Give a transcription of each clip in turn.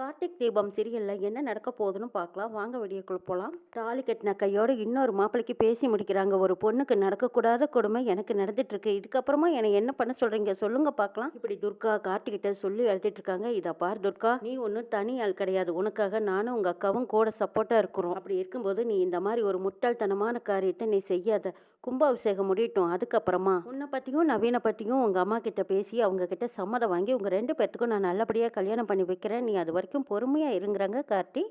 கார்த்திக் தீபம் சீரியல்ல என்ன நடக்க போகுதுன்னு பார்க்கலாம் வாங்க. வீடியோக்குள்ள போலாம். தாலி கட்டின கையோட இன்னொரு மாப்பிளைக்கு பேசி முடிக்கிறாங்க. ஒரு பொண்ணுக்கு நடக்கக்கூடாத கொடுமை எனக்கு நடந்துட்டு இருக்கு. இதுக்கப்புறமா என்னை என்ன பண்ண சொல்றீங்க சொல்லுங்க பார்க்கலாம். இப்படி துர்கா கார்த்திகிட்ட சொல்லி அழுதுட்டு இருக்காங்க. இதை பார் துர்கா, நீ ஒன்றும் தனி ஆள் கிடையாது. உனக்காக நானும் உங்க அக்காவும் கூட சப்போர்ட்டா இருக்கிறோம். அப்படி இருக்கும்போது நீ இந்த மாதிரி ஒரு முட்டாள்தனமான காரியத்தை நீ செய்யாத. கும்பாபிஷேகம் முடியட்டும், அதுக்கப்புறமா உன்னை பத்தியும் நவீனை பத்தியும் உங்க அம்மா கிட்ட பேசி அவங்க கிட்ட சம்மதம் வாங்கி உங்க ரெண்டு பேர்த்துக்கும் நான் நல்லபடியா கல்யாணம் பண்ணி வைக்கிறேன். நீ அது வரைக்கும் பொறுமையா இருங்கிறாங்க கார்த்தி.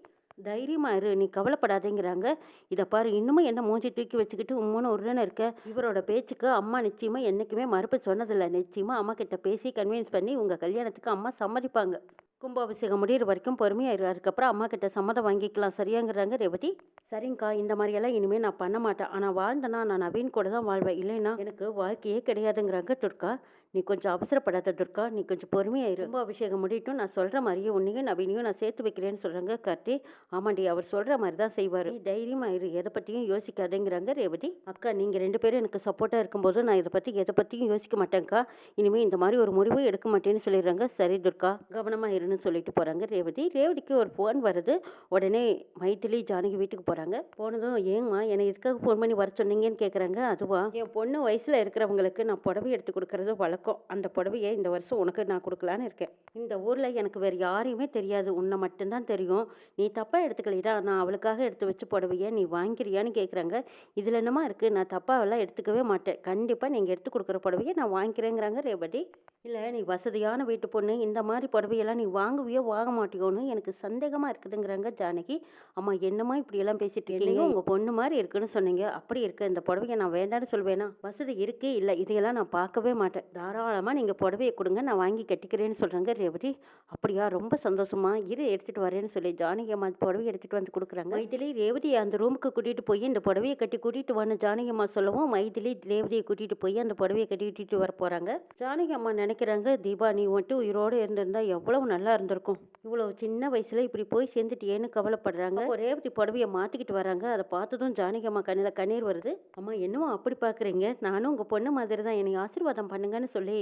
தைரியமா இரு, நீ கவலைப்படாதேங்கிறாங்க. இதை பாரு, இன்னுமும் என்ன மூஞ்சி தூக்கி வச்சுக்கிட்டு உம்முன்னு உருன்னு இருக்க. இவரோட பேச்சுக்கு அம்மா நிச்சயமா என்னைக்குமே மறுப்பு சொன்னதில்லை. நிச்சயமா அம்மா கிட்ட பேசி கன்வின்ஸ் பண்ணி உங்க கல்யாணத்துக்கு அம்மா சம்மதிப்பாங்க. கும்பாபிஷேகம் முடியிற வரைக்கும் பொறுமையா இரு, அதுக்கப்புறம் அம்மா கிட்ட சம்மதம் வாங்கிக்கலாம் சரியாங்கிறாங்க ரேவதி. சரிங்கக்கா, இந்த மாதிரியெல்லாம் இனிமேல் நான் பண்ண மாட்டேன். ஆனால் வாழ்ந்தேன்னா நான் நவீன் கூட தான் வாழ்வேன், இல்லைன்னா எனக்கு வாழ்க்கையே கிடையாதுங்கிறாங்க துர்கா. நீ கொஞ்சம் அவசரப்படாத துர்கா, நீ கொஞ்சம் பொறுமையாயிரு. கும்பாபிஷேகம் முடியட்டும், நான் சொல்கிற மாதிரியே உன்னையும் நவீனையும் நான் சேர்த்து வைக்கிறேன்னு சொல்கிறாங்க கார்த்தி. ஆமாண்டி, அவர் சொல்கிற மாதிரி தான் செய்வார். நீ தைரியமாயிரு, எதை பற்றியும் யோசிக்காதேங்கிறாங்க ரேவதி. அக்கா, நீங்கள் ரெண்டு பேரும் எனக்கு சப்போர்ட்டாக இருக்கும்போது நான் இதை பற்றி எதை பற்றியும் யோசிக்க மாட்டேங்க்கா. இனிமேல் இந்த மாதிரி ஒரு முடிவும் எடுக்க மாட்டேன்னு சொல்லிடுறாங்க. சரி துர்கா, கவனமாக இருன்னு சொல்லிட்டு போகிறாங்க ரேவதி. ரேவதிக்கு ஒரு ஃபோன் வருது. உடனே மைதிலி ஜானகி வீட்டுக்கு போகிறாங்க. போனதும், ஏங்கம்மா என்னை இதுக்காக ஃபோன் பண்ணி வர சொன்னீங்கன்னு கேட்குறாங்க. அதுவா, என் பொண்ணு வயசில் இருக்கிறவங்களுக்கு நான் புடவை எடுத்து கொடுக்கறது வழக்கம். அந்த புடவையை இந்த வருஷம் உனக்கு நான் கொடுக்கலான்னு இருக்கேன். இந்த ஊரில் எனக்கு வேறு யாரையுமே தெரியாது, உன்னை மட்டும்தான் தெரியும். நீ தப்பாக எடுத்துக்கலைடா, நான் அவளுக்காக எடுத்து வச்சு புடவையை நீ வாங்கிக்கிறியான்னு கேட்குறாங்க. இதில் என்னமா இருக்குது, நான் தப்பாவெல்லாம் எடுத்துக்கவே மாட்டேன். கண்டிப்பாக நீங்கள் எடுத்து கொடுக்குற புடவையை நான் வாங்கிக்கிறேங்கிறாங்க ரேவதி. இல்லை, நீ வசதியான வீட்டு பொண்ணு, இந்த மாதிரி புடவையெல்லாம் நீ வாங்குவியோ வாங்க மாட்டியோன்னு எனக்கு சந்தேகமாக இருக்குதுங்கிறாங்க ஜானகி. அம்மா, என்னம்மா இப்படியெல்லாம் பேசிட்டு இருக்கீங்க? உங்கள் பொண்ணு மாதிரி இருக்குன்னு சொன்னீங்க, அப்படி இருக்கு. இந்த புடவையை நான் வேண்டான்னு சொல்வேனா? வசதி இருக்கு இல்லை, இதையெல்லாம் நான் பார்க்கவே மாட்டேன். தாராளமாக நீங்கள் புடவையை கொடுங்க, நான் வாங்கி கட்டிக்கிறேன்னு சொல்கிறாங்க ரேவதி. அப்படியா, ரொம்ப சந்தோஷமா, இரு எடுத்துகிட்டு வரேன்னு சொல்லி ஜானகி அம்மா புடவை எடுத்துகிட்டு வந்து கொடுக்குறாங்க. மைதிலி ரேவதி அந்த ரூமுக்கு கூட்டிகிட்டு போய் இந்த புடவையை கட்டி கூட்டிகிட்டு வான்னு ஜானகி அம்மா சொல்லவும் மைதிலி ரேவதியை கூட்டிகிட்டு போய் அந்த புடவையை கட்டிட்டு வர போகிறாங்க. ஜானகி அம்மா நினைக்கிறாங்க, தீபா நீ வந்துட்டு உயிரோடு இருந்திருந்தா எவ்வளவு நல்லா இருந்திருக்கும். இவ்வளவு சின்ன வயசுல இப்படி போய் சேர்ந்துட்டியேன்னு கவலைப்படுறாங்க. ரேவதி புடவையை மாற்றிக்கிட்டு வராங்க. அதை பார்த்ததும் ஜானகி அம்மா கண்ணில் கண்ணீர் வருது. அம்மா, என்னவோ அப்படி பார்க்குறீங்க, நானும் உங்கள் பொண்ணு மாதிரி தான், என்னை ஆசீர்வாதம் பண்ணுங்கன்னு சொல்லி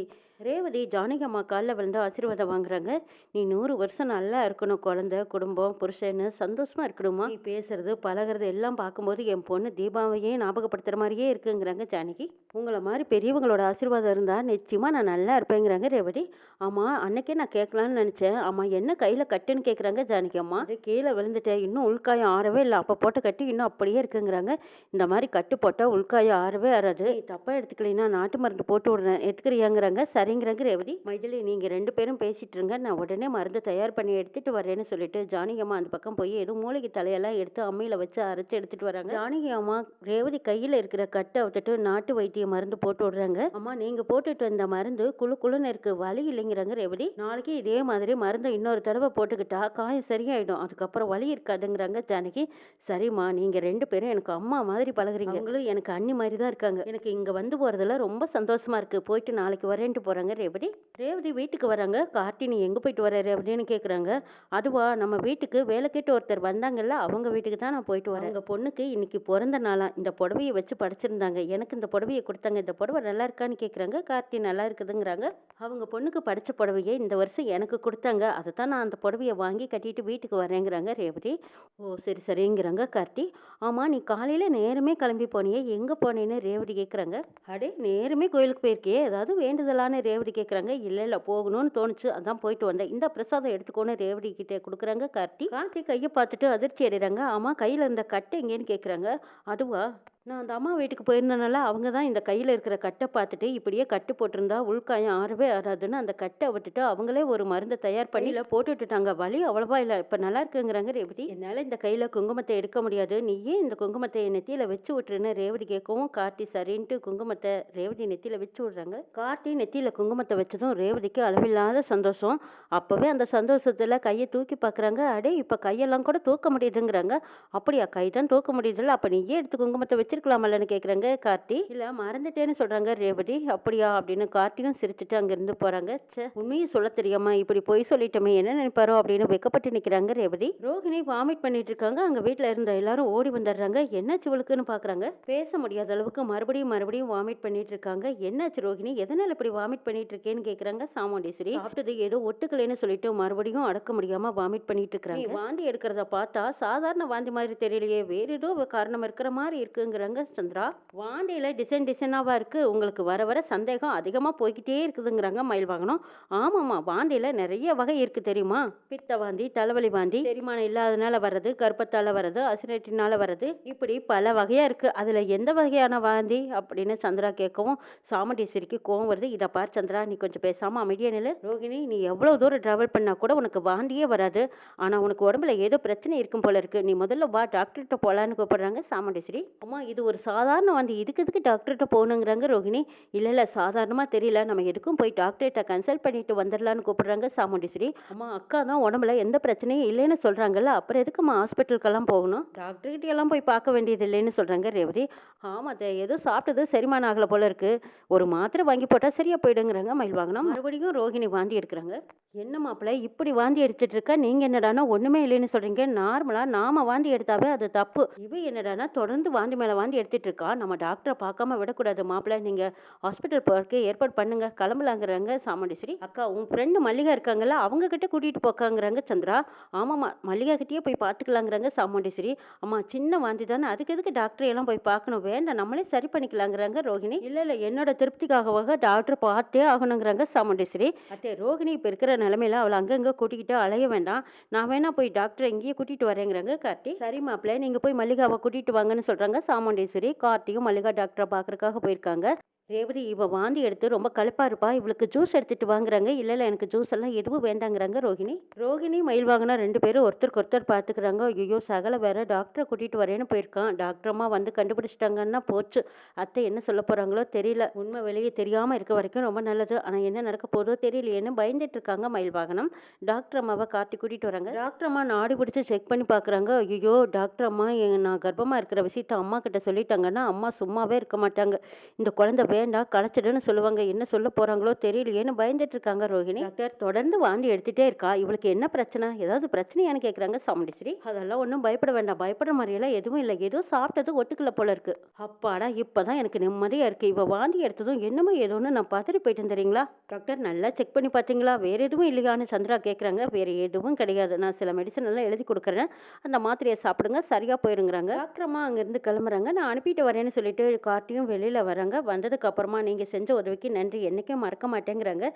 ரேவதி ஜானகி அம்மா காலில் விழுந்து ஆசீர்வாதம் வாங்குறாங்க. நீ 100 வருஷம் நல்லா இருக்கணும், குழந்தை குடும்பம் புருஷன்னு சந்தோஷமா இருக்கணுமா. நீ பேசுறது பழகிறது எல்லாம் பார்க்கும்போது என் பொண்ணு தீபாவையே ஞாபகப்படுத்துற மாதிரியே இருக்குங்கிறாங்க ஜானகி. உங்களை மாதிரி பெரியவங்களோட ஆசீர்வாதம் இருந்தால் நிச்சயமா நான் நல்லா இருப்பேங்கிறாங்க ரேவதி. ஆமாம், அன்னைக்கே நான் கேட்கலான்னு நினச்சேன். ஆமாம், என்ன கையில் கட்டுன்னு கேட்குறாங்க ஜானகி அம்மா. அது கீழே விழுந்துட்டேன், இன்னும் உள்காயம் ஆறவே இல்லை, அப்போ போட்ட கட்டு இன்னும் அப்படியே இருக்குங்கிறாங்க. இந்த மாதிரி கட்டு போட்டால் உள்காயம் ஆறவே ஆறாது, தப்பாக எடுத்துக்கலைன்னா நாட்டு மருந்து போட்டு விடுறேன், எடுத்துக்கிறியாங்கிறாங்க. சரிங்கிறாங்க ரேவதி. மைதிலி, நீங்கள் ரெண்டு பேரும் பேசிட்டு இருங்க, நான் உடனே மருந்து தயார் பண்ணி எடுத்துட்டு வரேன்னு சொல்லிட்டு ஜானகி அம்மா அந்த பக்கம் போய் எதுவும் மூலிகை தலையெல்லாம் எடுத்து அம்மியில் வச்சு அரைச்சி எடுத்துட்டு வராங்க. ஜானகி அம்மா ரேவதி கையில் இருக்கிற கட்டை விட்டுட்டு நாட்டு வைத்திய மருந்து போட்டு விடுறாங்க. அம்மா, நீங்கள் போட்டுட்டு வந்த மருந்து குழு குழுன்னு இருக்கு, வலி இல்லைங்கிறாங்க ரேவதி. நாளைக்கு இதே மாதிரி மருந்தை இன்னொரு தடவை போட்டுக்கிட்டா காயம் சரியாயிடும், அதுக்கப்புறம் வலி இருக்காதுங்கிறாங்க ஜானகி. சரிம்மா, நீங்கள் ரெண்டு பேரும் எனக்கு அம்மா மாதிரி பழகுறீங்க, அவங்களும் எனக்கு அண்ணி மாதிரி தான் இருக்காங்க. எனக்கு இங்கே வந்து போகிறதுல ரொம்ப சந்தோஷமா இருக்கு, போயிட்டு நாளைக்கு வரேன்ட்டு போகிறாங்க ரேவதி. ரேவதி வீட்டுக்கு வராங்க. கார்த்தி, நீ எங்கே போயிட்டு வர ரேவதின்னு கேட்குறாங்க. அதுவா, நம்ம வீட்டுக்கு வேலை கேட்டு ஒருத்தர் வந்தாங்கல்ல, அவங்க வீட்டுக்கு தான் நான் போயிட்டு வரேன். உங்கள் பொண்ணுக்கு இன்னைக்கு பிறந்த நாளாம், இந்த புடவையை வச்சு படிச்சிருந்தாங்க, எனக்கு இந்த புடவையை கொடுத்தாங்க. இந்த புடவை நல்லா இருக்கான்னு கேட்குறாங்க. கார்த்தி நல்லா இருக்குதுங்கிறாங்க. அவங்க பொண்ணுக்கு படித்த புடவையை இந்த வருஷம் எனக்கு கொடுத்தாங்க, அதை தான் நான் அந்த புடவையை வாங்கி கட்டிட்டு வீட்டுக்கு வரேங்கிறாங்க ரேவதி. ஓ சரி சரிங்கிறாங்க கார்த்தி. ஆமாம், நீ காலையில் நேரமே கிளம்பி போனியே, எங்கே போனேன்னு ரேவதி கேட்குறாங்க. அடே, நேரமே கோயிலுக்கு போயிருக்கியே, ஏதாவது வேண்டுதலான்னு ரேவதி கேட்குறாங்க. இல்லை இல்லை, போகணும்னு தோணுச்சு, அதான் போயிட்டு வந்தேன், இந்த பிரசாதம் எடுத்துக்கோன்னு ரேவதி கிட்டே கொடுக்குறாங்க கார்த்தி. கார்த்தி கையை பார்த்துட்டு அதிர்ச்சி அடைகிறாங்க. ஆமாம், கையில் இருந்த கட்டை எங்கேன்னு கேட்குறாங்க. அதுவா, நான் அந்த அம்மா வீட்டுக்கு போயிருந்தனால அவங்க தான் இந்த கையில் இருக்கிற கட்டை பார்த்துட்டு இப்படியே கட்டு போட்டிருந்தா உள்காயம் ஆறவே ஆறாதுன்னு அந்த கட்டை விட்டுட்டு அவங்களே ஒரு மருந்தை தயார் பண்ணி போட்டுட்டாங்க. வலி அவ்வளவா இல்லை, இப்போ நல்லா இருக்குங்கிறாங்க ரேவதி. என்னால் இந்த கையில் குங்குமத்தை எடுக்க முடியாது, நீயே இந்த குங்குமத்தை நெத்தியில் வச்சு விட்டுருன்னு ரேவதி கேட்கவும் கார்த்தி சரின்ட்டு குங்குமத்தை ரேவதி நெத்தியில் வச்சு விடுறாங்க. கார்த்தி நெத்தியில் குங்குமத்தை வச்சதும் ரேவதிக்கு அளவில்லாத சந்தோஷம். அப்போவே அந்த சந்தோஷத்தில் கையை தூக்கி பார்க்குறாங்க. அடே, இப்போ கையெல்லாம் கூட தூக்க முடியுதுங்கிறாங்க. அப்படியா, கை தான் தூக்க முடியுதுல்ல, அப்போ நீயே எடுத்து குங்குமத்தை வச்சு வச்சிருக்கலாமல்லன்னு கேக்குறாங்க கார்த்தி. இல்ல மறந்துட்டேன்னு சொல்றாங்க ரேவதி. அப்படியா அப்படின்னு கார்த்தியும் சிரிச்சுட்டு அங்கிருந்து போறாங்க. ச்சே, உண்மையை சொல்ல தெரியாம இப்படி பொய் சொல்லிட்டோமே, என்ன நினைப்பாரோ அப்படின்னு வெக்கப்பட்டு நிக்கிறாங்க ரேவதி. ரோகிணி வாமிட் பண்ணிட்டு இருக்காங்க. அங்க வீட்ல இருந்த எல்லாரும் ஓடி வந்துடுறாங்க. என்னாச்சு இவளுக்குன்னு பாக்குறாங்க. பேச முடியாத அளவுக்கு மறுபடியும் மறுபடியும் வாமிட் பண்ணிட்டு இருக்காங்க. என்னாச்சு ரோகிணி, எதனால இப்படி வாமிட் பண்ணிட்டு இருக்கேன்னு கேக்குறாங்க சாமுண்டீஸ்வரி. சாப்பிட்டது ஏதோ ஒட்டுக்கலைன்னு சொல்லிட்டு மறுபடியும் அடக்க முடியாம வாமிட் பண்ணிட்டு இருக்காங்க. நீ வாந்தி எடுக்கிறத பார்த்தா சாதாரண வாந்தி மாதிரி தெரியலையே, வேற ஏதோ ஒரு காரணம் இருக்கிற மாதிரி இருக்குங்கிறாங்க சந்திரா. வாந்தியில டிசைனாவா இருக்கு, உங்களுக்கு வர வர சந்தேகம் அதிகமா போய்கிட்டே இருக்குதுங்கிறாங்க மயில்வாகனம். ஆமாமா, வாந்தியில நிறைய வகை இருக்கு தெரியுமா? பித்த வாந்தி, தலைவலி வாந்தி, செரிமானம் இல்லாதனால வர்றது, கர்ப்பத்தால வர்றது, அசிடிட்டினால வர்றது, இப்படி பல வகையா இருக்கு. அதுல எந்த வகையான வாந்தி அப்படின்னு சந்திரா கேட்கவும் சாமுண்டீஸ்வரிக்கு கோவம் வருது. இதை பார் சந்திரா, நீ கொஞ்சம் பேசாம அமைதியா நில்லு. ரோகிணி, நீ எவ்வளவு தூரம் டிராவல் பண்ணா கூட உனக்கு வாந்தியே வராது. ஆனா உனக்கு உடம்புல ஏதோ பிரச்சனை இருக்கும் போல இருக்கு. நீ முதல்ல வா, டாக்டர்கிட்ட போலான்னு கூப்பிடுறாங்க சாமுண்டீஸ்வரி. அம்மா, இது ஒரு சாதாரண வாந்தி, இதுக்கு எதுக்கு டாக்டர்கிட்ட போகணுங்கிறாங்க ரோகிணி. இல்ல சாதாரணமா தெரியல, நம்ம எதுக்கும் போய் டாக்டர்கிட்ட கன்சல்ட் பண்ணிட்டு வந்துடலான்னு கூப்பிடுறாங்க சாமுண்டீஸ்வரி. அம்மா, அக்கா தான் உடம்புல எந்த பிரச்சனையும் இல்லைன்னு சொல்றாங்கல்ல, அப்புறம் எதுக்குமா ஹாஸ்பிட்டலுக்கெல்லாம் போகணும்? டாக்டர்கிட்ட எல்லாம் போய் பார்க்க வேண்டியது இல்லைன்னு சொல்றாங்க ரேவதி. ஆமா, ஏதோ சாப்பிட்டது செரிமானம் ஆகல போல இருக்கு, ஒரு மாத்திரை வாங்கி போட்டா சரியா போயிடுங்கிறாங்க மயில்வாகனம். மறுபடியும் ரோகிணி வாந்தி எடுக்கிறாங்க. என்ன மாப்பிள்ள இப்படி வாந்தி எடுத்துட்டு இருக்க, நீங்க என்னடானா ஒண்ணுமே இல்லைன்னு சொல்றீங்க? நார்மலா நாம வாந்தி எடுத்தாவே அது தப்பு, இவ என்னடானா தொடர்ந்து வாந்தி மேல வாந்தி எடுத்துட்டு இருக்கா. நம்ம டாக்டரை பார்க்காம விடக்கூடாது மாப்பிள்ள, நீங்க ஹாஸ்பிட்டல் போறதுக்கு ஏற்பாடு பண்ணுங்க, கிளம்பலாங்கிறாங்க சாமுண்டீஸ்வரி. அக்கா, உன் ஃப்ரெண்டு மல்லிகா இருக்காங்கல்ல, அவங்க கிட்ட கூட்டிட்டு போக்காங்கிறாங்க சந்திரா. ஆமாமா, மல்லிகா கிட்டயே போய் பார்த்துக்கலாங்கிறாங்க சாமுண்டீஸ்வரி. அம்மா, சின்ன வாந்தி தானே, அதுக்கு எதுக்கு டாக்டர் எல்லாம் போய் பார்க்கணும், வேண்டாம் நம்மளே சரி பண்ணிக்கலாங்கிறாங்க ரோகிணி. இல்ல என்னோட திருப்திக்காக டாக்டர் பார்த்தே ஆகணுங்கிறாங்க சாமுண்டீஸ்வரி. அத்தே, ரோகிணி இப்ப இருக்கிற நிலைமையில அவளை அங்கங்க கூட்டிக்கிட்டு அலைய வேண்டாம், நான் வேணா போய் டாக்டரை இங்கேயே கூட்டிட்டு வரேங்கிறாங்க கார்த்தி. சரி மாப்பிள்ள, நீங்க போய் மல்லிகாவை கூட்டிட்டு வாங்கன்னு சொல்றாங்க சாமுண்டீஸ்வரி. கார்த்தியும் மல்லிகா டாக்டரை பாக்குறதுக்காக போயிருக்காங்க. ரேவதி, இவ வாந்தி எடுத்து ரொம்ப களைப்பா இருப்பா, இவளுக்கு ஜூஸ் எடுத்துட்டு வாங்குறாங்க. இல்ல எனக்கு ஜூஸ் எல்லாம் எதுவும் வேண்டாங்கிறாங்க ரோகிணி. ரோகிணி மயில்வாகனா ரெண்டு பேரும் ஒருத்தருக்கு ஒருத்தர் பாத்துக்கிறாங்க. ஐயோ, சகல வேற டாக்டரை கூட்டிட்டு வரேன்னு போயிருக்கான், டாக்டர் அம்மா வந்து கண்டுபிடிச்சிட்டாங்கன்னா போச்சு. அத்தை என்ன சொல்ல போறாங்களோ தெரியல, உண்மை வெளியே தெரியாம இருக்க வரைக்கும் ரொம்ப நல்லது. ஆனா என்ன நடக்க போதோ தெரியலையேன்னு பயந்துட்டு இருக்காங்க மயில்வாகனம். டாக்டர் அம்மாவை காட்டி கூட்டிட்டு வராங்க. டாக்டர் அம்மா நாடி பிடிச்சு செக் பண்ணி பாக்குறாங்க. ஐயோ டாக்டர் அம்மா, நான் கர்ப்பமா இருக்கிற விஷயத்த அம்மா கிட்ட சொல்லிட்டாங்கன்னா அம்மா சும்மாவே இருக்க மாட்டாங்க, இந்த குழந்தை வேண்டாம் களைச்சிடுன்னு சொல்லுவாங்க, என்ன சொல்ல போறாங்களோ தெரியலையேன்னு பயந்துட்டு இருக்காங்க ரோஹிணி. டாக்டர் தொடர்ந்து வாந்தி எடுத்துட்டே இருக்கா, இவளுக்கு என்ன பிரச்சனை, ஏதாவது பிரச்சனையான்னு கேக்குறாங்க சாமுண்டீஸ்வரி. அதெல்லாம் ஒன்றும் பயப்பட வேண்டாம், பயப்படுற மாதிரியெல்லாம் எதுவும் இல்லை, ஏதோ சாப்பிட்டது ஒட்டுக்கல போல இருக்கு. அப்பாடா, இப்பதான் எனக்கு நிம்மதியா இருக்கு, இவ வாந்தி எடுத்ததும் என்னமோ ஏதோன்னு நான் பதறி போயிட்டேன் தெரியுங்களா. டாக்டர், நல்லா செக் பண்ணி பார்த்தீங்களா, வேற எதுவும் இல்லையான்னு சந்திரா கேட்குறாங்க. வேற எதுவும் கிடையாது, நான் சில மெடிசன் எல்லாம் எழுதி கொடுக்குறேன், அந்த மாத்திரையை சாப்பிடுங்க சரியா போயிருங்கிறாங்க. டாக்டர் அம்மா அங்கிருந்து கிளம்புறாங்க. நான் அனுப்பிட்டு வரேன்னு சொல்லிட்டு கார்த்தியும் வெளியில வராங்க. வந்ததுக்கு அப்புறமா நீங்க செஞ்ச உதவிக்கு நன்றி, என்னைக்கும் மறக்க மாட்டேங்கிறாங்க.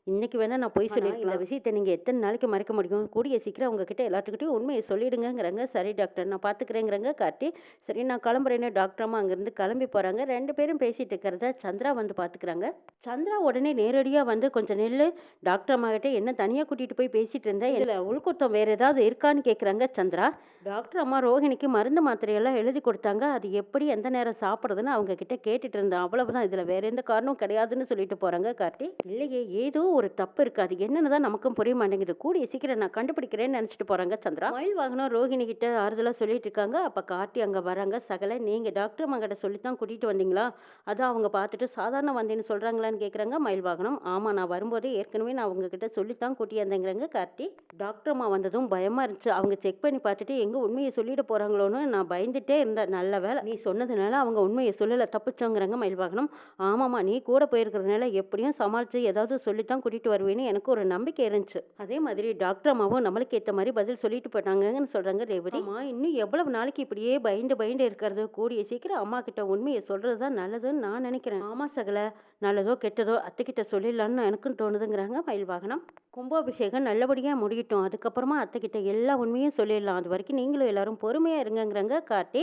இன்னைக்கு வேணா நான் போய் சொல்லிருக்கலாம், இந்த விஷயத்தை நீங்க எத்தனை நாளைக்கு மறக்க முடியும், கூடிய சீக்கிரம் உங்ககிட்ட எல்லாத்துக்கிட்டையும் உண்மையை சொல்லிடுங்கிறாங்க. சரி டாக்டர், நான் பாத்துக்கிறேங்கிறாங்க கார்த்தி. சரி நான் கிளம்புறேன்னு டாக்டர் அம்மா அங்கிருந்து கிளம்பி போறாங்க. ரெண்டு பேரும் பேசிட்டு இருக்கிறத சந்திரா வந்து பாத்துக்கிறாங்க. சந்திரா உடனே நேரடியா வந்து கொஞ்சம் நெல்லு, டாக்டர் அம்மா கிட்ட என்ன தனியா கூட்டிட்டு போய் பேசிட்டு இருந்தேன், இதுல உள்குத்தம் வேற ஏதாவது இருக்கான்னு கேக்குறாங்க சந்திரா. டாக்டர் அம்மா ரோஹிணிக்கு மருந்து மாத்திரையெல்லாம் எழுதி கொடுத்தாங்க, அது எப்படி எந்த நேரம் சாப்பிடுறதுன்னு அவங்க கிட்ட கேட்டுட்டு இருந்தேன், அவ்வளவுதான், இதுல வேற எந்த காரணமும் கிடையாதுன்னு சொல்லிட்டு போறாங்க கார்த்தி. இல்லையே, ஏதோ ஒரு தப்பு இருக்கு, அது என்னன்னு தான் நமக்கும் புரிய மாட்டேங்குது, கூடிய சீக்கிரம் நான் கண்டுபிடிக்கிறேன்னு நினைச்சிட்டு போறாங்க சந்திரா. மயில் வாகனம் ரோஹிணி கிட்ட ஆறுதலா சொல்லிட்டு இருக்காங்க. அப்ப கார்த்தி அங்க வராங்க. சகல, நீங்க டாக்டர் அம்மா கிட்ட சொல்லித்தான் கூட்டிட்டு வந்தீங்களா, அதான் அவங்க பார்த்துட்டு சாதாரண வந்தேன்னு சொல்றாங்களான்னு கேக்குறாங்க மயில் வாகனம். ஆமா, நான் வரும்போதே ஏற்கனவே நான் அவங்க கிட்ட சொல்லித்தான் கூட்டி வந்தேங்கிறாங்க கார்த்தி. டாக்டர் அம்மா வந்ததும் பயமா இருந்துச்சு, அவங்க செக் பண்ணி பார்த்துட்டு எங்க உண்மையை சொல்லிட போறாங்களோன்னு நான் பயந்துட்டே இருந்தேன், நல்ல வேலை நீ சொன்னதுனால அவங்க உண்மையை சொல்லல, தப்பிச்சோங்கிறாங்க மயில் வாகனம். ஆமாமா, நீ கூட போயிருக்கிறதுனால எப்படியும் சமாளிச்சு ஏதாவது சொல்லித்தான் கூட்டிட்டு வருவேன்னு எனக்கு ஒரு நம்பிக்கை இருந்துச்சு. அதே மாதிரி டாக்டர் அம்மாவும் நம்மளுக்கு ஏத்த மாதிரி பதில் சொல்லிட்டு போட்டாங்கன்னு சொல்றாங்க ரேவதி. அம்மா, இன்னும் எவ்வளவு நாளைக்கு இப்படியே பயந்து பயந்து இருக்கிறது, கூடிய சீக்கிரம் அம்மா கிட்ட உண்மையை சொல்றதுதான் நல்லதுன்னு நான் நினைக்கிறேன். ஆமா சகல, நல்லதோ கெட்டதோ அத்தைக்கிட்ட சொல்லிடலான்னு எனக்கும் தோணுதுங்கிறாங்க மயில் வாகனம். கும்பாபிஷேகம் நல்லபடியா முடியட்டும், அதுக்கப்புறமா அத்தைக்கிட்ட எல்லா உண்மையும் சொல்லிடலாம், அது வரைக்கும் நீங்களும் எல்லாரும் பொறுமையா இருங்கிறாங்க கார்த்தி.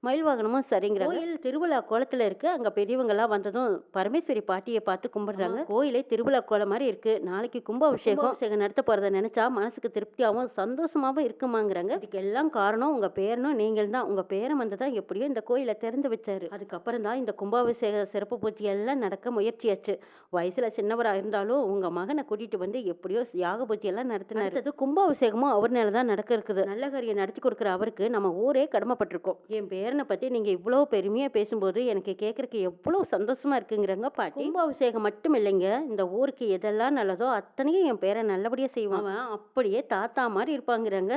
மயில் வாகனமும் சரிங்கிறாங்க. கோயில் திருவிழா கோலத்துல இருக்கு, அங்க பெரியவங்க எல்லாம் வந்ததும் பரமேஸ்வரி பாட்டியை பார்த்து கும்பிடுறாங்க. கோயிலே திருவிழா கோலம் மாதிரி இருக்கு, நாளைக்கு கும்பாபிஷேகம் நடத்த போறத நினைச்சா மனசுக்கு திருப்தியாவும் சந்தோஷமாவும் இருக்குமாங்கிறாங்க. இதுக்கு எல்லாம் காரணம் உங்க பேரனும் நீங்கள் தான், உங்க பேரன் வந்துதான் எப்படியோ இந்த கோயிலை திறந்து வச்சாரு, அதுக்கப்புறம் தான் இந்த கும்பாபிஷேக சிறப்பு பூஜை எல்லாம் நடக்க முயற்சியாச்சு. வயசுல சின்னவரா இருந்தாலும் உங்க மகனை கூட்டிட்டு வந்து எப்படியோ யாக பூஜை எல்லாம் நடத்தினாரு. அடுத்தது கும்பாபிஷேகமும் அவர் மேல தான் நடக்க இருக்குது. நல்ல காரியம் நடத்தி கொடுக்குற அவருக்கு நம்ம ஊரே கடமைப்பட்டிருக்கோம். என் பேரனை பத்தி நீங்க இவ்வளவு பெருமையா பேசும்போது எனக்கு கேட்கறக்கு எவ்வளவு சந்தோஷமா இருக்குங்கிறாங்க பாட்டி. கும்பாபிஷேகம் மட்டும் இல்லைங்க, இந்த ஊருக்கு எதெல்லாம் நல்லதோ அத்தனையும் என் பேரன் நல்லபடியா செய்வான். அவன் அப்படியே தாத்தா மாதிரி இருப்பாங்கிறாங்க.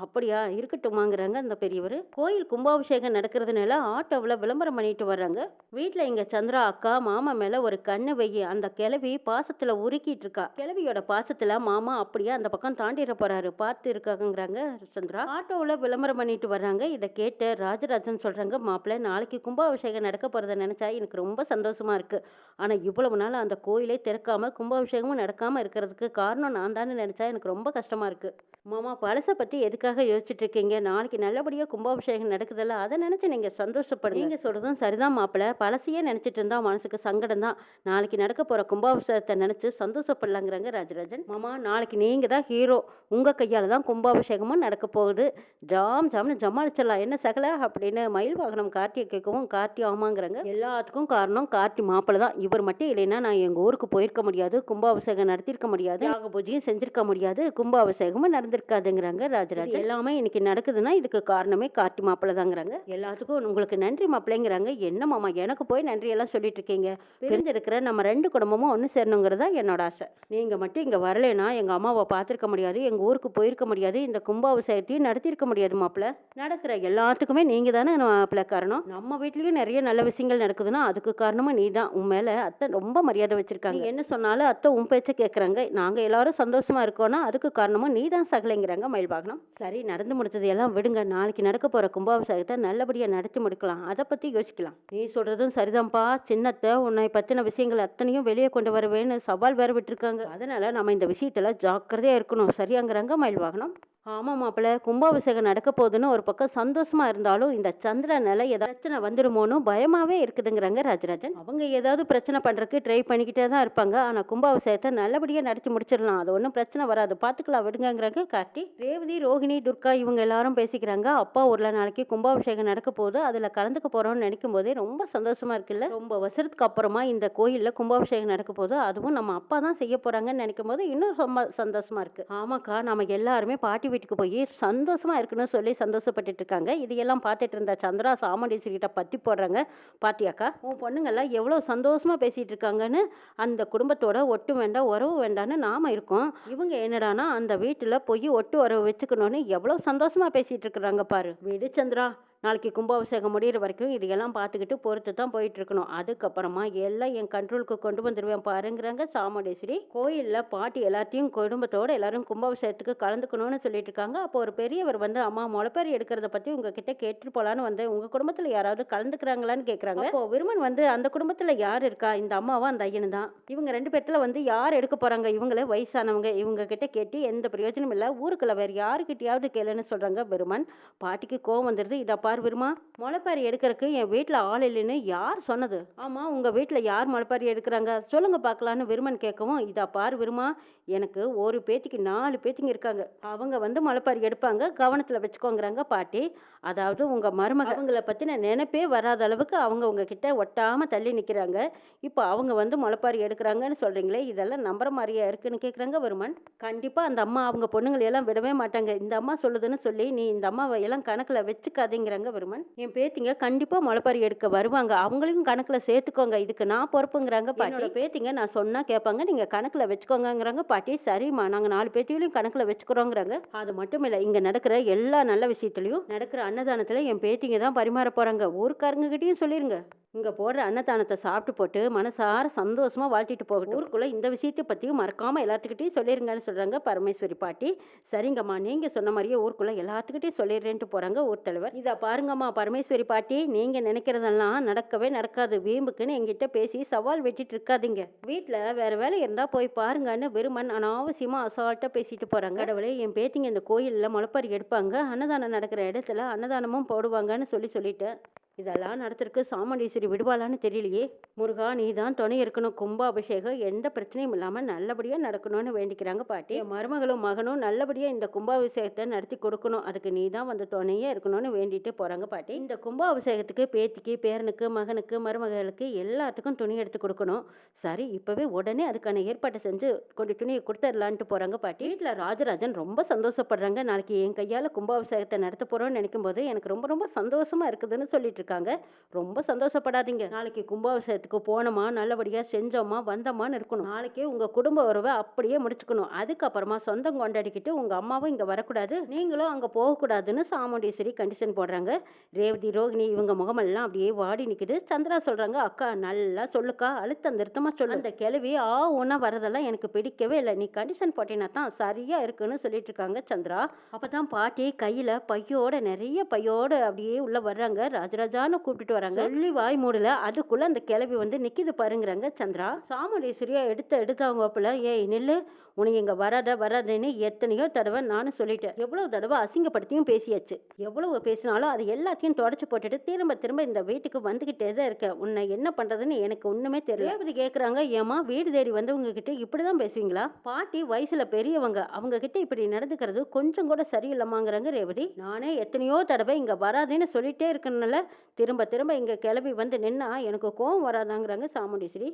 அப்படியா இருக்கட்டுமாங்கிறாங்க அந்த பெரியவர். கோயில் கும்பாபிஷேகம் நடக்கிறதுனால ஆட்டோவில் விளம்பரம் பண்ணிட்டு வர்றாங்க. வீட்டில் எங்க சந்திரா அக்கா மாமா மேல ஒரு கண்ணு வையி, அந்த கிழவி பாசத்துல உருக்கிட்டு இருக்கா. கிழவியோட பாசத்துல மாமா அப்படியே அந்த பக்கம் தாண்டிட போறாரு, பார்த்து இருக்காங்கிறாங்க சந்திரா. ஆட்டோவில் விளம்பரம் பண்ணிட்டு வர்றாங்க. இதை கேட்டு ராஜராஜன் சொல்றாங்க, மாப்பிள்ளை நாளைக்கு கும்பாபிஷேகம் நடக்க போறதை நினைச்சா எனக்கு ரொம்ப சந்தோஷமா இருக்கு. ஆனா இவ்வளவு நாள் அந்த கோயிலை திறக்காம கும்பாபிஷேகமும் நடக்காம இருக்கிறதுக்கு காரணம் நான் தானே நினைச்சா எனக்கு ரொம்ப கஷ்டமா இருக்கு. மாமா பழசை பத்தி எதுக்காக யோசிச்சுட்டு இருக்கீங்க? நாளைக்கு நல்லபடியா கும்பாபிஷேகம் நடக்குதுல்ல, அதை நினைச்சு நீங்க சந்தோஷப்படுங்க. நீங்க சொல்றதும் சரிதான் மாப்பிள்ள. பழசையே நினைச்சிட்டு இருந்தா மனசுக்கு சங்கடம் தான். நாளைக்கு நடக்க போற கும்பாபிஷேகத்தை நினைச்சு சந்தோஷப்படலாங்கிறாங்க ராஜராஜன். மாமா நாளைக்கு நீங்க தான் ஹீரோ. உங்க கையால தான் கும்பாபிஷேகமும் நடக்க போகுது. ஜாம் ஜாம்னு ஜமாளிச்சிடலாம் என்ன சகல அப்படின்னு மயில் வாகனம் கார்த்தியை கேட்கவும் கார்த்தி ஆமாங்கிறாங்க. எல்லாத்துக்கும் காரணம் கார்த்தி மாப்பிள்ள தான். இவர் மட்டும் இல்லைன்னா நான் எங்க ஊருக்கு போயிருக்க முடியாது, கும்பாபிஷேகம் நடத்திருக்க முடியாது, யாக பூஜையும் செஞ்சிருக்க முடியாது, கும்பாபிஷேகமும் நடந்திருக்காதுங்கிறாங்க ராஜராஜன். எல்லாமே இன்னைக்கு நடக்குதுன்னா இதுக்கு காரணமே கார்த்தி மாப்பிள்ள தாங்கிறாங்க. எல்லாத்துக்கும் உங்களுக்கு நன்றி மாப்பிள்ளைங்கிறாங்க. என்ன மாமா எனக்கு போய் நன்றி எல்லாம் சொல்லிட்டு இருக்கீங்க? பிரிஞ்சிருக்கிற நம்ம 2 குடும்பமும் ஒன்று சேரணுங்கிறதா என்னோட ஆசை. நீங்க மட்டும் இங்க வரலைன்னா எங்க அம்மாவை பார்த்திருக்க முடியாது, எங்க ஊருக்கு போயிருக்க முடியாது, இந்த கும்பாபிஷேகத்தையும் நடத்திருக்க முடியாது மாப்பிள்ள. நடக்கிற எல்லாத்துக்குமே நீங்க தானே மாப்பிள்ள காரணம். நம்ம வீட்லயும் நிறைய நல்ல விஷயங்கள் நடக்குதுன்னா அதுக்கு காரணமும் நீ தான். உன் மேல அத்தை ரொம்ப மரியாதை வச்சிருக்காங்க. என்ன சொன்னாலும் அத்தை உன் பேச்ச கேட்கறாங்க. நாங்க எல்லாரும் சந்தோஷமா இருக்கோம்னா அதுக்கு காரணமும் நீ தான் சகலைங்கிறாங்க மயில்வாகனம். சரி நடந்து முடிச்சது எல்லாம் விடுங்க, நாளைக்கு நடக்க போற கும்பாபிஷேகத்தை நல்லபடியா நடத்தி முடிக்கலாம், அதை பத்தி யோசிக்கலாம். நீ சொல்றதும் சரிதான்ப்பா. சின்னத்தை உன்னை பத்தின விஷயங்கள் அத்தனையும் வெளியே கொண்டு வரவேன்னு சவால் வேற விட்டுருக்காங்க. அதனால நம்ம இந்த விஷயத்துல ஜாக்கிரதையா இருக்கணும் சரியாங்கிறாங்க மயில்வாகனம். ஆமா மாப்பிள்ள, கும்பாபிஷேகம் நடக்க போகுதுன்னு ஒரு பக்கம் சந்தோஷமா இருந்தாலும் இந்த சந்திரனால ஏதாவது பிரச்சனை வந்துடுமோன்னு பயமாவே இருக்குதுங்கிறாங்க ராஜராஜன். அவங்க ஏதாவது பிரச்சனை பண்றதுக்கு ட்ரை பண்ணிக்கிட்டே தான் இருப்பாங்க. ஆனா கும்பாபிஷேகத்தை நல்லபடியா நடத்தி முடிச்சிடலாம், அது ஒன்றும் பிரச்சனை வராது, பாத்துக்கலாம் விடுங்கிறாங்க கார்த்தி. ரேவதி ரோஹிணி துர்கா இவங்க எல்லாரும் பேசிக்கிறாங்க. அப்பா ஊர்ல நாளைக்கு கும்பாபிஷேகம் நடக்க போகுது, அதுல கலந்துக்க போறோம்னு நினைக்கும் போதே ரொம்ப சந்தோஷமா இருக்குல்ல. ரொம்ப வருஷத்துக்கு அப்புறமா இந்த கோயில்ல கும்பாபிஷேகம் நடக்க போகுது, அதுவும் நம்ம அப்பா தான் செய்ய போறாங்கன்னு நினைக்கும் போது இன்னும் ரொம்ப சந்தோஷமா இருக்கு. ஆமாக்கா நம்ம எல்லாருமே பாட்டி வீட்டுக்கு போய் சந்தோஷமா இருக்குன்னு சொல்லி சந்தோஷப்பட்டுட்டு இருக்காங்க. இதையெல்லாம் பார்த்துட்டு இருந்த சந்திரா சாமுண்டீஸ்வரி கிட்ட பத்தி போடுறாங்க. பாட்டியாக்கா உன் பொண்ணுங்கெல்லாம் எவ்வளவு சந்தோஷமா பேசிட்டு இருக்காங்கன்னு. அந்த குடும்பத்தோட ஒட்டு வேண்டாம் உறவு வேண்டான்னு நாம இருக்கோம், இவங்க என்னடானா அந்த வீட்டுல போய் ஒட்டு உறவு வச்சுக்கணும்னு எவ்வளவு சந்தோஷமா பேசிட்டு இருக்கிறாங்க பாரு. விடு சந்திரா, நாளைக்கு கும்பாபிஷேகம் முடிகிற வரைக்கும் இதையெல்லாம் பார்த்துக்கிட்டு பொறுத்து தான் போயிட்டு இருக்கணும். அதுக்கப்புறமா எல்லாம் என் கண்ட்ரோலுக்கு கொண்டு வந்துடுவேன் பாருங்கிறாங்க சாமுண்டீஸ்வரி. கோயிலில் பாட்டி எல்லாத்தையும் குடும்பத்தோட எல்லாரும் கும்பாபிஷேகத்துக்கு கலந்துக்கணும்னு சொல்லிட்டு இருக்காங்க. அப்போ ஒரு பெரியவர் வந்து அம்மா முளைப்பேர் எடுக்கிறத பற்றி உங்ககிட்ட கேட்டுட்டு போலான்னு வந்து உங்க குடும்பத்தில் யாராவது கலந்துக்கிறாங்களான்னு கேட்குறாங்க. அப்போ விருமன் வந்து அந்த குடும்பத்தில் யார் இருக்கா, இந்த அம்மாவா அந்த ஐயனு தான். இவங்க 2 பேர்த்துல வந்து யார் எடுக்க போறாங்க, இவங்களே வயசானவங்க, இவங்க கிட்ட கேட்டு எந்த பிரயோஜனம் இல்லை, ஊருக்குள்ள வேற யாருக்கிட்டையாவது கேளுன்னு சொல்றாங்க விருமன். பாட்டிக்கு கோவம் வந்துடுது. இதை பார் விருமா, முளைப்பாரி எடுக்கிறதுக்கு என் வீட்டில் ஆள் இல்லைன்னு யார் சொன்னது? ஆமா உங்க வீட்டில் யார் முளைப்பாரி எடுக்கிறாங்க சொல்லுங்க பார்க்கலான்னு விருமன் கேட்கவும், இதா பார் விருமா, எனக்கு ஒரு பேத்திக்கு 4 பேத்திங்க இருக்காங்க, அவங்க வந்து முளைப்பாரி எடுப்பாங்க, கவனத்தில் வச்சுக்கோங்கிறாங்க பாட்டி. அதாவது உங்க மருமக அவங்கள பத்தின நினைப்பே வராத அளவுக்கு அவங்க உங்ககிட்ட ஒட்டாம தள்ளி நிற்கிறாங்க. இப்போ அவங்க வந்து முளைப்பாரி எடுக்கிறாங்கன்னு சொல்றீங்களே, இதெல்லாம் நம்புற மாதிரியா இருக்குன்னு கேட்குறாங்க விருமன். கண்டிப்பா அந்த அம்மா அவங்க பொண்ணுங்களை எல்லாம் விடவே மாட்டாங்க, இந்த அம்மா சொல்லுதுன்னு சொல்லி நீ இந்த அம்மாவை எல்லாம் கணக்கில் வச்சுக்காதீங்கிறாங்க விருமன். என் பேத்திங்க கண்டிப்பா முளைப்பாரி எடுக்க வருவாங்க, அவங்களையும் கணக்குல சேர்த்துக்கோங்க, இதுக்கு நான் பொறுப்புங்கிறாங்க பாட்டி. பேத்திங்க நான் சொன்னா கேட்பாங்க, நீங்க கணக்குல வச்சுக்கோங்கிறாங்க பாட்டி. சரிம்மா நாங்க 4 பேத்திகளையும் கணக்குல வச்சுக்கிறோங்கிறாங்க. அது மட்டும் இல்ல, இங்க நடக்கிற எல்லா நல்ல விஷயத்திலையும் நடக்கிற அன்னதானத்துல என் பேத்திங்க தான் பரிமாற போறாங்க, ஊருக்காரங்க கிட்டயும் சொல்லிருங்க. இங்க போடுற அன்னதானத்தை சாப்பிட்டு போட்டு மனசார சந்தோஷமா வாழ்த்திட்டு போகட்டும், ஊருக்குள்ள இந்த விஷயத்தை பத்தியும் மறக்காம எல்லாத்துக்கிட்டையும் சொல்லிருங்கன்னு சொல்றாங்க பரமேஸ்வரி பாட்டி. சரிங்கம்மா நீங்க சொன்ன மாதிரியே ஊருக்குள்ள எல்லாத்துக்கிட்டையும் சொல்லிடுறேன்ட்டு போறாங்க ஊர் தலைவர். இதை பாருங்கம்மா பரமேஸ்வரி பாட்டி, நீங்க நினைக்கிறதெல்லாம் நடக்கவே நடக்காது, வீம்புக்குன்னு எங்கிட்ட பேசி சவால் வெட்டிட்டு இருக்காதீங்க, வீட்டுல வேற வேலை இருந்தா போய் பாருங்கன்னு விருமன் அனாவசியமா அசால்ட்டா பேசிட்டு போறாங்க. கடவுளே என் பேத்திங்க இந்த கோயில்ல முளைப்பாரி எடுப்பாங்க, அன்னதானம் நடக்கிற இடத்துல அன்னதானமும் போடுவாங்கன்னு சொல்லிட்டேன். இதெல்லாம் நடத்திருக்கு சாமுண்டீஸ்வரி விடுவாளான்னு தெரியலையே. முருகா நீ தான் துணை இருக்கணும். கும்பாபிஷேகம் எந்த பிரச்சனையும் இல்லாமல் நல்லபடியாக நடக்கணும்னு வேண்டிக்கிறாங்க பாட்டி. என் மருமகளும் மகனும் நல்லபடியாக இந்த கும்பாபிஷேகத்தை நடத்தி கொடுக்கணும். அதுக்கு நீ தான் வந்து துணையாக இருக்கணும்னு வேண்டிட்டு போகிறாங்க பாட்டி. இந்த கும்பாபிஷேகத்துக்கு பேத்திக்கு பேரனுக்கு மகனுக்கு மருமகளுக்கு எல்லாத்துக்கும் துணி எடுத்து கொடுக்கணும். சரி இப்போவே உடனே அதுக்கான ஏற்பாட்டை செஞ்சு கொண்டு துணியை கொடுத்துடலான்ட்டு போகிறாங்க பாட்டி. வீட்டில் ராஜராஜன் ரொம்ப சந்தோஷப்படுறாங்க. நாளைக்கு என் கையால் கும்பாபிஷேகத்தை நடத்த போகிறோன்னு நினைக்கும் போது எனக்கு ரொம்ப ரொம்ப சந்தோஷமாக இருக்குதுன்னு சொல்லிட்டு இருக்காங்க. ரொம்ப சந்தோஷப்படாதீங்க. நாளைக்கு கும்பாபிஷேகத்துக்கு போனோமா நல்லபடியாக செஞ்சோமா வந்தோமான்னு இருக்கணும். நாளைக்கே உங்கள் குடும்ப உறவை அப்படியே முடிச்சுக்கணும். அதுக்கப்புறமா சொந்தம் கொண்டாடிக்கிட்டு உங்கள் அம்மாவும் இங்கே வரக்கூடாது, நீங்களும் அங்கே போகக்கூடாதுன்னு சாமுண்டீஸ்வரி கண்டிஷன் போடுறாங்க. ரேவதி ரோகிணி இவங்க முகமெல்லாம் அப்படியே வாடி நிற்குது. சந்திரா சொல்கிறாங்க, அக்கா நல்லா சொல்லுக்கா, அழுத்தம் திருத்தமாக சொல்லு. அந்த கிளவி ஒன்றா வரதெல்லாம் எனக்கு பிடிக்கவே இல்லை. நீ கண்டிஷன் போட்டினா தான் சரியாக இருக்குன்னு சொல்லிட்டு இருக்காங்க சந்திரா. அப்போ தான் பாட்டி கையில் பையோட நிறைய பையோட அப்படியே உள்ளே வர்றாங்க. ராஜராஜான்னு கூப்பிட்டுட்டு வராங்க. சொல்லி வாய் மூடல, அதுக்குள்ள அந்த கிளவி வந்து நிக்கிது பாருங்கிறாங்க சந்திரா. சாமுண்டீஸ்வரியா எடுத்து அவங்க அப்பல, ஏய் நில்லு, உனக்கு இங்க வராதன்னு எத்தனையோ தடவை நானும் சொல்லிட்டேன். எவ்வளவு தடவை அசிங்கப்படுத்தியும் பேசியாச்சு. எவ்வளவு பேசினாலும் அது எல்லாத்தையும் தொடச்சு போட்டுட்டு திரும்ப இந்த வீட்டுக்கு வந்துகிட்டே தான் இருக்க. உன்னை என்ன பண்றதுன்னு எனக்கு ஒண்ணுமே தெரியல. ரேவதி கேக்குறாங்க, ஏமா வீடு தேடி வந்தவங்க கிட்ட இப்படிதான் பேசுவீங்களா? பாட்டி வயசுல பெரியவங்க, அவங்க கிட்ட இப்படி நடந்துக்கிறது கொஞ்சம் கூட சரியில்லமாங்கிறாங்க ரேவதி. நானே எத்தனையோ தடவை இங்க வராதுன்னு சொல்லிட்டே இருக்கணும்ல, திரும்ப இங்க கிளவி வந்து நின்னா எனக்கு கோவம் வராதாங்கிறாங்க சாமுண்டீஸ்வரி.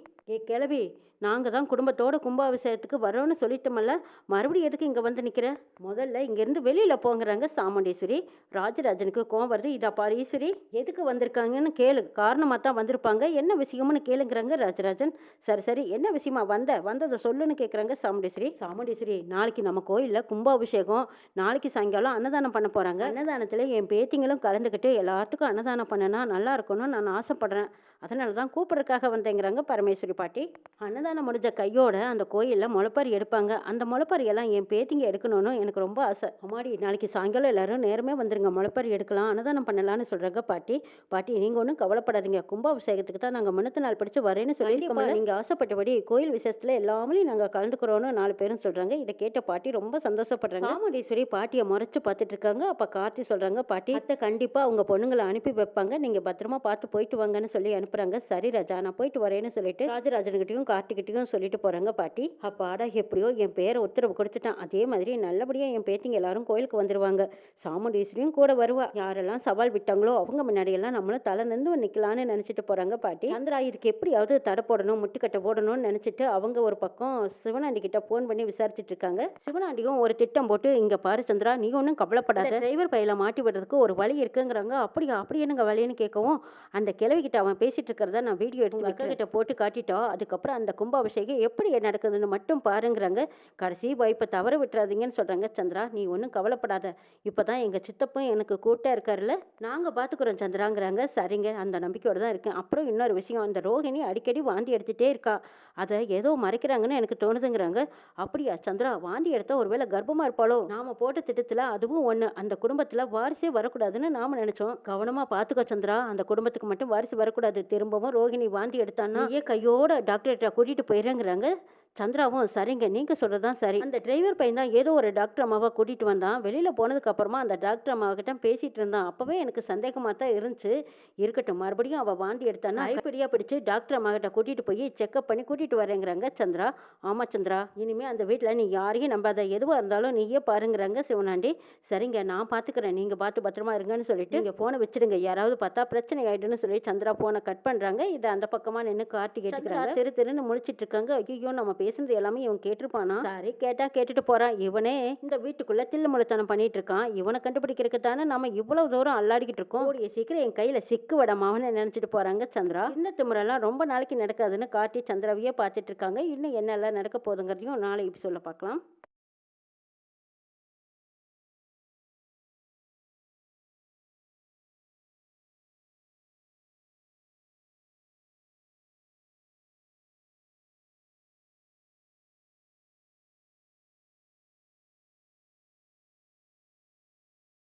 கிளவி, நாங்க தான் குடும்பத்தோட கும்பாபிஷேகத்துக்கு வரோன்னு சொல்லிட்டோமல்ல, மறுபடியும் எதுக்கு இங்க வந்து நிக்கிற? முதல்ல இங்க இருந்து வெளியில போங்கிறாங்க சாமுண்டீஸ்வரி. ராஜராஜனுக்கு கோவம் வருது. இதா பாரு ஈஸ்வரி, எதுக்கு வந்திருக்காங்கன்னு கேளு, காரணமா தான் வந்திருப்பாங்க, என்ன விஷயம்னு கேளுங்கிறாங்க ராஜராஜன். சரி என்ன விஷயமா வந்ததை சொல்லுன்னு கேட்குறாங்க சாமுண்டீஸ்வரி, நாளைக்கு நம்ம கோயில்ல கும்பாபிஷேகம், நாளைக்கு சாயங்காலம் அன்னதானம் பண்ண போறாங்க. அன்னதானத்துல என் பேத்திங்களும் கலந்துக்கிட்டு எல்லாத்துக்கும் அன்னதானம் பண்ணனா நல்லா இருக்கணும்னு நான் ஆசைப்படுறேன். அதனால தான் கூப்பிட்றதுக்காக வந்தேங்கிறாங்க பரமேஸ்வரி பாட்டி. அன்னதானம் முடிஞ்ச கையோட அந்த கோயிலில் முளைப்பாரி எடுப்பாங்க. அந்த முளைப்பாரி எல்லாம் என் பேத்திங்க எடுக்கணும்னு எனக்கு ரொம்ப ஆசை. அம்மாடி நாளைக்கு சாயங்காலம் எல்லாரும் நேரமே வந்துருங்க, முளைப்பாரி எடுக்கலாம், அன்னதானம் பண்ணலான்னு சொல்கிறாங்க பாட்டி. நீங்கள் ஒன்றும் கவலைப்படாதீங்க, கும்பாபிஷேகத்துக்கு தான் நாங்கள் முன்னத்த நாள் படித்து வரேன்னு சொல்லியிருக்கோம். நீங்கள் ஆசைப்பட்டபடி கோயில் விசேஷத்தில் எல்லாமே நாங்கள் கலந்துக்கிறோன்னு 4 பேரும் சொல்கிறாங்க. இதை கேட்ட பாட்டி ரொம்ப சந்தோஷப்படுறாங்க. சாமுண்டீஸ்வரி பாட்டியை முறைச்சு பார்த்துட்டு இருக்காங்க. அப்போ கார்த்தி சொல்கிறாங்க, பாட்டி அத்தை கண்டிப்பாக அவங்க பொண்ணுங்களை அனுப்பி வைப்பாங்க, நீங்கள் பத்திரமா பார்த்து போயிட்டு வாங்கன்னு சொல்லி அனுப்புறாங்க. சரி ராஜா, நான் போயிட்டு வரேன்னு சொல்லிட்டு ராஜராஜன்கிட்டையும் கார்த்திகிட்டையும் சொல்லிட்டு போறாங்க பாட்டி. அப்பாடா, எப்படியோ என் பேரை உத்தரவு கொடுத்துட்டான். அதே மாதிரி நல்லபடியா என் பேத்திங்க எல்லாரும் கோயிலுக்கு வந்துருவாங்க. சாமுண்டீஸ்வரியும் கூட வருவா. யாரெல்லாம் சவால் விட்டாங்களோ அவங்க முன்னாடி எல்லாம் நம்மளும் தலை நின்று நிக்கலான்னு நினைச்சிட்டு போறாங்க பாட்டி. சந்திரா இதுக்கு எப்படியாவது தடை போடணும், முட்டுக்கட்டை போடணும்னு நினைச்சிட்டு அவங்க ஒரு பக்கம் சிவனாண்டி கிட்ட போன் பண்ணி விசாரிச்சுட்டு இருக்காங்க. சிவனாண்டியும் ஒரு திட்டம் போட்டு, இங்க பாரு சந்திரா, நீ ஒன்றும் கவலைப்படாத, டிரைவர் பையில மாட்டி விடுறதுக்கு ஒரு வழி இருக்குங்கிறாங்க. அப்படி என்னங்க வழின்னு கேட்கவும், அந்த கிழவி கிட்ட அவன் பேசிட்டு இருக்கிறத நான் வீடியோ எடுத்து அக்கா கிட்ட போட்டு காட்டிட்டோம். அதுக்கப்புறம் அந்த கும்பாபிஷேகம் எப்படி நடக்குதுன்னு மட்டும் பாருங்கிறாங்க. கடைசி வாய்ப்பை தவற விட்டுறாதீங்கன்னு சொல்றாங்க சந்திரா. நீ ஒன்றும் கவலைப்படாத, இப்பதான் எங்க சித்தப்பும் எனக்கு கூட்டா இருக்காருல்ல, நாங்க பாத்துக்கிறோம் சந்திராங்கிறாங்க. சரிங்க, அந்த நம்பிக்கையோட தான் இருக்கேன். அப்புறம் இன்னொரு விஷயம், அந்த ரோகிணி அடிக்கடி வாந்தி எடுத்துட்டே இருக்கா, அதை ஏதோ மறைக்கிறாங்கன்னு எனக்கு தோணுதுங்கிறாங்க. அப்படியா சந்திரா, வாந்தி எடுத்தா ஒருவேளை கர்ப்பமா இருப்பாளோ? நாம போட்ட திட்டத்துல அதுவும் ஒண்ணு. அந்த குடும்பத்துல வாரிசே வரக்கூடாதுன்னு நாம நினைச்சோம். கவனமா பாத்துக்கோ சந்திரா, அந்த குடும்பத்துக்கு மட்டும் வாரிசு வரக்கூடாது. திரும்பவும் ரோகிணி வாந்தி எடுத்தான்னா கையோட டாக்டர்கிட்ட கூட்டிட்டு போயிடுறேங்கிறாங்க. சந்திராவும் சரிங்க, நீங்க சொல்றதுதான் சரி. அந்த டிரைவர் பையன் தான் ஏதோ ஒரு டாக்டர் அம்மாவை கூட்டிட்டு வந்தான். வெளியில போனதுக்கு அப்புறமா அந்த டாக்டர் அம்மாவை கிட்ட பேசிட்டு இருந்தான். அப்பவே எனக்கு சந்தேகமா தான் இருந்துச்சு. இருக்கட்டும், மறுபடியும் அவ வாந்தி எடுத்தானா கைப்பிடியா பிடிச்சு டாக்டர் அம்மா கிட்ட கூட்டிட்டு போய் செக்அப் பண்ணி கூட்டிட்டு வரேங்கிறாங்க சந்திரா. ஆமா சந்திரா, இனிமே அந்த வீட்டுல நீ யாரையும் நம்பாத, எதுவா இருந்தாலும் நீயே பாருங்கிறாங்க சிவனாண்டி. சரிங்க, நான் பாத்துக்கிறேன், நீங்க பார்த்து பத்திரமா இருங்கன்னு சொல்லிட்டு நீங்க போனை வச்சிடுங்க, யாராவது பார்த்தா பிரச்சனை ஆயிடுன்னு சொல்லி சந்திரா போனை கட் பண்றாங்க. இதை அந்த பக்கமா நின்று கார்த்தி கேட்டுக்கிறாங்க. திருன்னு முழிச்சிட்டு இருக்காங்க. ஐயோ, நம்ம பேசுனது எல்லாமே இவன் கேட்டிருப்பானா? சரி, கேட்டா கேட்டுட்டு போறான். இவனே இந்த வீட்டுக்குள்ள தில்லு முழுத்தனம் பண்ணிட்டு இருக்கான். இவனை கண்டுபிடிக்கிறதுக்கு தானே நம்ம இவ்வளவு தூரம் அல்லாடிக்கிட்டு இருக்கோம். கூடிய சீக்கிரம் என் கையில சிக்கு விடாம நினைச்சிட்டு போறாங்க சந்திரா. இந்த திமுறெல்லாம் ரொம்ப நாளைக்கு நடக்காதுன்னு கார்த்தி சந்திராவையே பார்த்துட்டு இருக்காங்க. இன்னும் என்னெல்லாம் நடக்க போகுதுங்கிறதையும் நாளை சொல்ல பார்க்கலாம்.